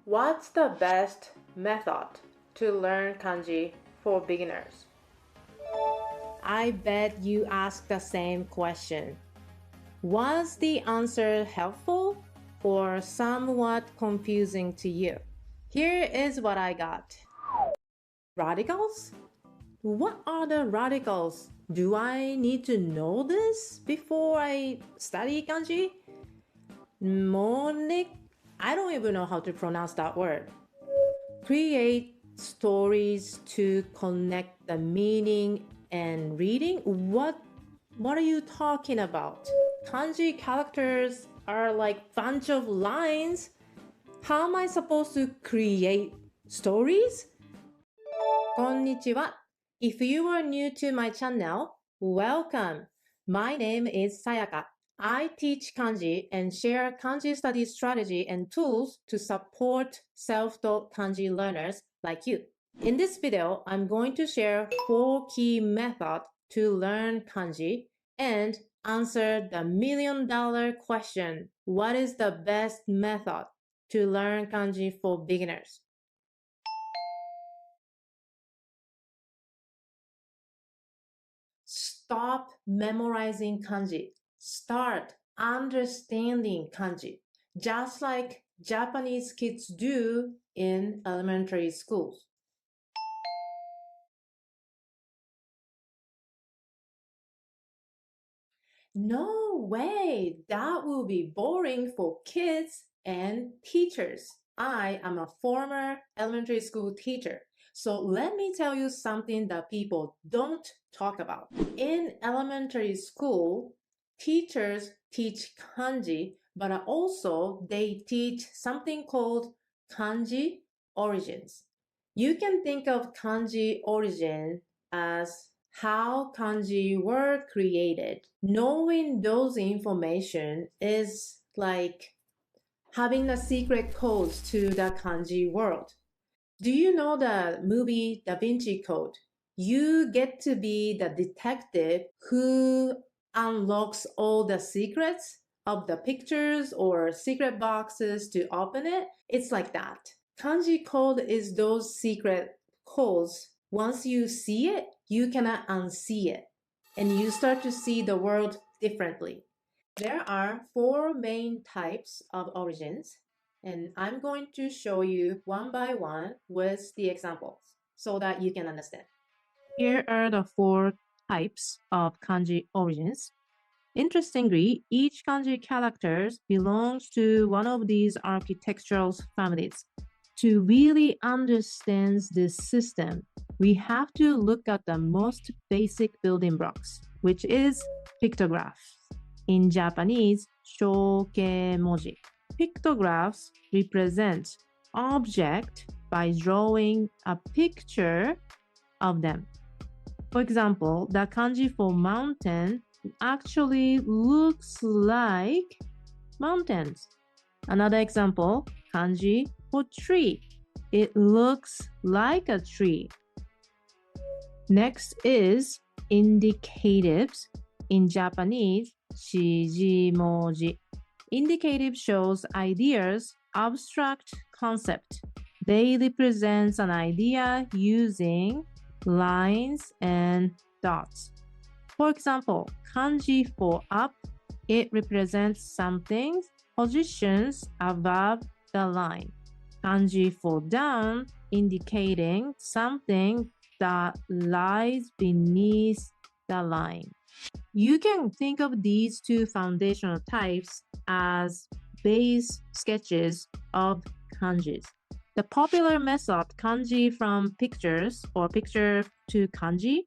What's the best method to learn kanji for beginners? I bet you asked the same question. Was the answer helpful or somewhat confusing to you? Here is what I got. Radicals? What are the radicals? Do I need to know this before I study kanji? Mnemonic? I don't even know how to pronounce that word. Create stories to connect the meaning and reading? What are you talking about? Kanji characters are like bunch of lines. How am I supposed to create stories? Konnichiwa. If you are new to my channel, welcome. My name is Sayaka. I teach kanji and share kanji study strategy and tools to support self-taught kanji learners like you. In this video, I'm going to share 4 key methods to learn kanji and answer the million-dollar question, what is the best method to learn kanji for beginners? Stop memorizing kanji. Start understanding kanji, just like Japanese kids do in elementary schools. No way! That will be boring for kids and teachers. I am a former elementary school teacher. So let me tell you something that people don't talk about. In elementary school, teachers teach kanji, but also they teach something called kanji origins. You can think of kanji origin as how kanji were created. Knowing those information is like having the secret codes to the kanji world. Do you know the movie Da Vinci Code? You get to be the detective who unlocks all the secrets of the pictures or secret boxes to open it. It's like that. Kanji code is those secret codes. Once you see it, you cannot unsee it. And you start to see the world differently. There are 4 main types of origins, and I'm going to show you one by one with the examples so that you can understand. Here are the 4 types of kanji origins. Interestingly, each kanji character belongs to one of these architectural families. To really understand this system, we have to look at the most basic building blocks, which is pictographs. In Japanese, shokemoji. Pictographs represent object by drawing a picture of them. For example, the kanji for mountain actually looks like mountains. Another example, kanji for tree. It looks like a tree. Next is indicatives. In Japanese, shijimoji. Indicative shows ideas, abstract concept. They represent an idea using lines and dots. For example, kanji for up, it represents something positions above the line. Kanji for down, indicating something that lies beneath the line. You can think of these 2 foundational types as base sketches of kanjis. The popular method, kanji from pictures or picture to kanji,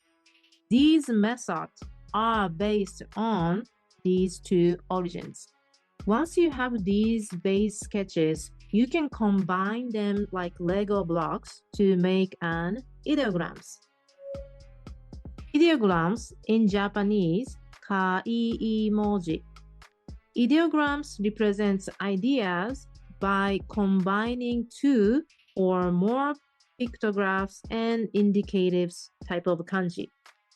these methods are based on these 2 origins. Once you have these base sketches, you can combine them like Lego blocks to make an ideograms. Ideograms in Japanese, kai-moji. Ideograms represents ideas by combining 2 or more pictographs and indicatives type of kanji.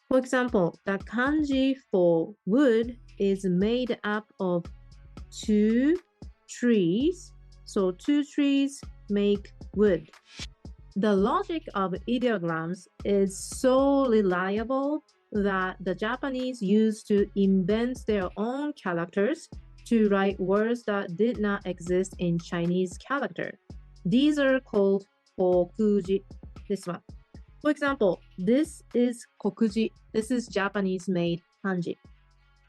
For example, the kanji for wood is made up of 2 trees. So 2 trees make wood. The logic of ideograms is so reliable that the Japanese used to invent their own characters to write words that did not exist in Chinese character. These are called kokuji. This one. For example, this is kokuji. This is Japanese-made kanji.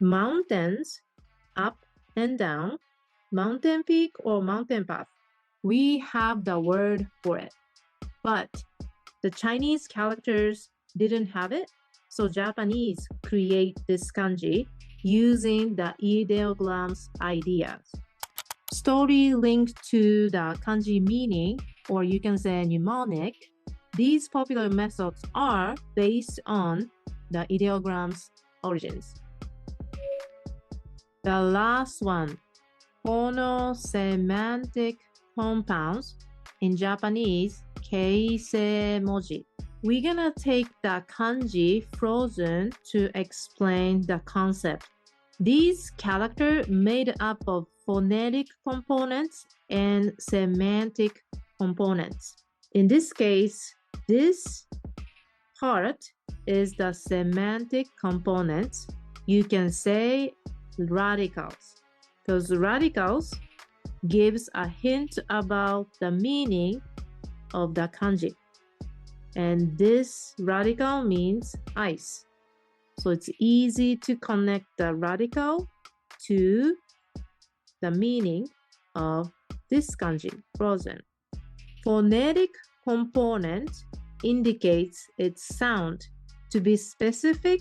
Mountains, up and down, mountain peak or mountain path. We have the word for it. But the Chinese characters didn't have it, so Japanese create this kanji using the ideograms ideas. Story linked to the kanji meaning, or you can say mnemonic. These popular methods are based on the ideograms origins. The last one, Phono-semantic compounds, in Japanese, keisei moji. We're gonna take the kanji frozen to explain the concept. These characters made up of phonetic components and semantic components. In this case, this part is the semantic components. You can say radicals, because radicals gives a hint about the meaning of the kanji. And this radical means ice. So it's easy to connect the radical to the meaning of this kanji, frozen. Phonetic component indicates its sound to be specific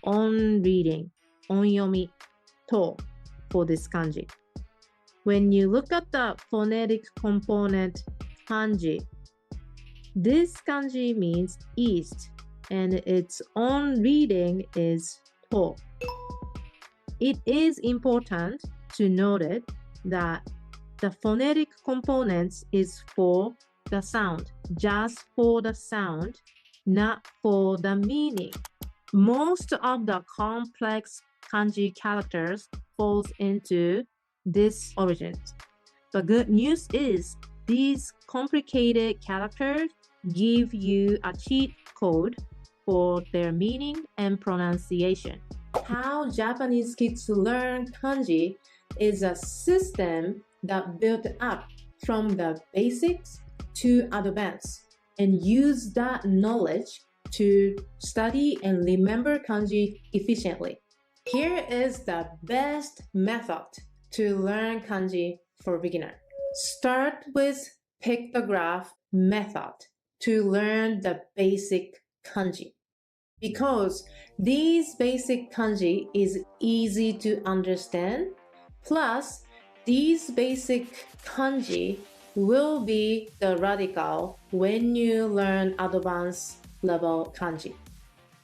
on reading, onyomi, to, for this kanji. When you look at the phonetic component kanji, this kanji means east, and its own reading is to. It is important to note that the phonetic components is for the sound, just for the sound, not for the meaning. Most of the complex kanji characters falls into this origin. The good news is these complicated characters give you a cheat code for their meaning and pronunciation. How Japanese kids learn kanji is a system that built up from the basics to advanced and use that knowledge to study and remember kanji efficiently. Here is the best method to learn kanji for beginner. Start with pictograph method to learn the basic kanji. Because these basic kanji is easy to understand, plus these basic kanji will be the radical when you learn advanced level kanji.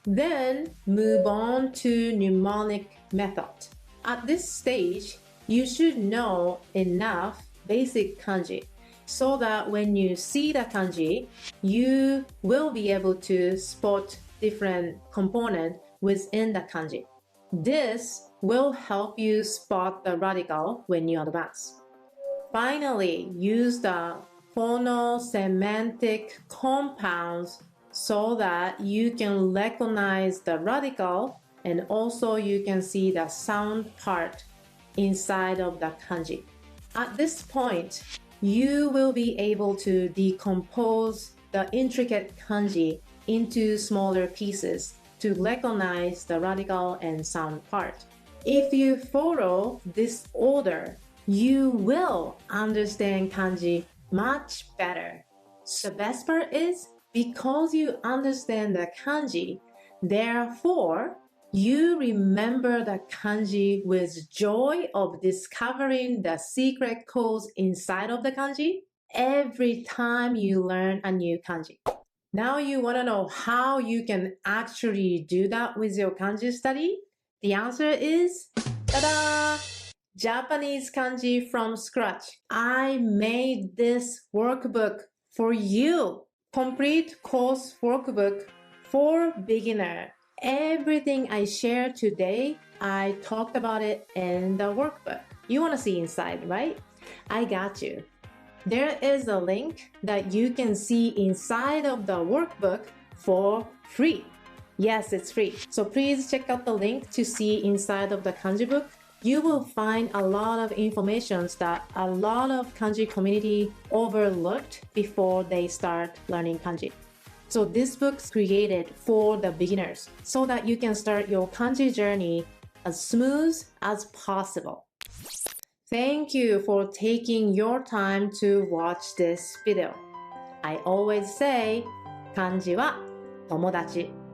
Then move on to mnemonic method. At this stage, you should know enough basic kanji so that when you see the kanji, you will be able to spot different components within the kanji. This will help you spot the radical when you advance. Finally, use the phono-semantic compounds so that you can recognize the radical and also you can see the sound part inside of the kanji. At this point, you will be able to decompose the intricate kanji into smaller pieces to recognize the radical and sound part. If you follow this order, you will understand kanji much better. The best part is because you understand the kanji, therefore, you remember the kanji with joy of discovering the secret codes inside of the kanji every time you learn a new kanji. Now you want to know how you can actually do that with your kanji study? The answer is, ta-da! Japanese kanji from scratch. I made this workbook for you. Complete course workbook for beginner. Everything I share today, I talked about it in the workbook. You want to see inside, right? I got you. There is a link that you can see inside of the workbook for free. Yes, it's free. So please check out the link to see inside of the kanji book. You will find a lot of information that a lot of kanji community overlooked before they start learning kanji. So this book's created for the beginners so that you can start your kanji journey as smooth as possible. Thank you for taking your time to watch this video. I always say, 漢字は友達。